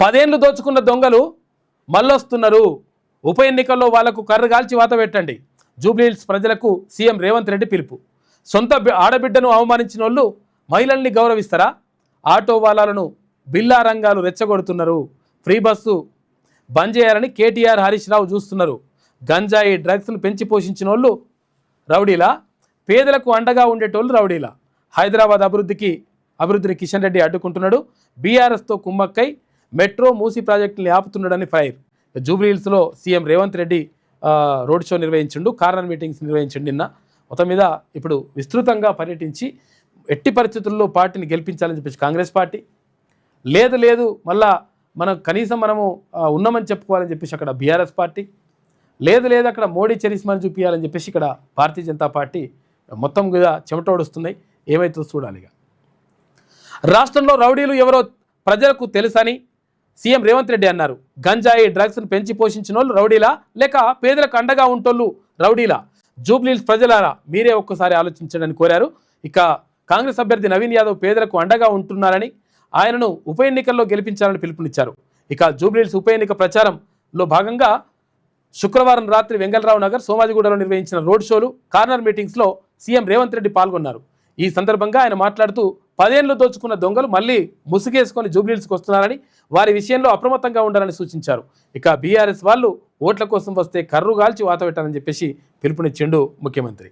10 ఏళ్లు దోచుకున్న దొంగలు మళ్ళొస్తున్నారు. ఉప ఎన్నికల్లో వాళ్లకు కర్రగాల్చి వాత పెట్టండి. జూబ్లీహిల్స్ ప్రజలకు సీఎం రేవంత్ రెడ్డి పిలుపు. సొంత ఆడబిడ్డను అవమానించిన వాళ్ళు మహిళల్ని గౌరవిస్తారా? ఆటో వాలాలను బిల్లా రంగాలు రెచ్చగొడుతున్నారు. ఫ్రీ బస్సు బంద్ చేయాలని కేటీఆర్ హరీష్ రావు చూస్తున్నారు. గంజాయి డ్రగ్స్ను పెంచి పోషించిన వాళ్ళు రౌడీలా? పేదలకు అండగా ఉండేటోళ్ళు రౌడీలా? హైదరాబాద్ అభివృద్ధిని కిషన్ రెడ్డి అడ్డుకుంటున్నాడు. బీఆర్ఎస్తో కుమ్మక్కై మెట్రో మూసీ ప్రాజెక్టుని ఆపుతున్నాడని ఫైర్. జూబ్లీహిల్స్లో CM Revanth Reddy road show నిర్వహించిండు, కార్నర్ మీటింగ్స్ నిర్వహించిండు. నిన్న మొత్తం మీద ఇప్పుడు విస్తృతంగా పర్యటించి ఎట్టి పరిస్థితుల్లో పార్టీని గెలిపించాలని చెప్పేసి కాంగ్రెస్ పార్టీ, లేదు మళ్ళా కనీసం మనము ఉన్నామని చెప్పుకోవాలని చెప్పేసి అక్కడ బీఆర్ఎస్ పార్టీ, లేదు అక్కడ మోడీ చరిస్మాని చూపించాలని చెప్పేసి ఇక్కడ భారతీయ జనతా పార్టీ మొత్తం మీద చెమటోడుస్తున్నాయి. ఏమైతే చూడాలి. రాష్ట్రంలో రౌడీలు ఎవరో ప్రజలకు తెలుసని సీఎం రేవంత్ రెడ్డి అన్నారు. గంజాయి డ్రగ్స్ను పెంచి పోషించిన వాళ్ళు రౌడీలా, లేక పేదలకు అండగా ఉంటోళ్ళు రౌడీలా? జూబ్లీహిల్స్ ప్రజలారా మీరే ఒక్కసారి ఆలోచించండి కోరారు. ఇక కాంగ్రెస్ అభ్యర్థి నవీన్ యాదవ్ పేదలకు అండగా ఉంటున్నారని, ఆయనను ఉప ఎన్నికల్లో గెలిపించాలని పిలుపునిచ్చారు. ఇక జూబ్లీహిల్స్ ఉప ఎన్నిక ప్రచారంలో భాగంగా శుక్రవారం రాత్రి వెంగళరావు నగర్, సోమాజిగూడలో నిర్వహించిన రోడ్ షోలు, కార్నర్ మీటింగ్స్లో సీఎం రేవంత్ రెడ్డి పాల్గొన్నారు. ఈ సందర్భంగా ఆయన మాట్లాడుతూ 10 ఏళ్లు దోచుకున్న దొంగలు మళ్లీ ముసుగేసుకొని జూబ్లీహిల్స్కి వస్తున్నారని, వారి విషయంలో అప్రమత్తంగా ఉండాలని సూచించారు. ఇక బీఆర్ఎస్ వాళ్ళు ఓట్ల కోసం వస్తే కర్రుగాల్చి వాత పెట్టాలని చెప్పేసి పిలుపునిచ్చిండు ముఖ్యమంత్రి.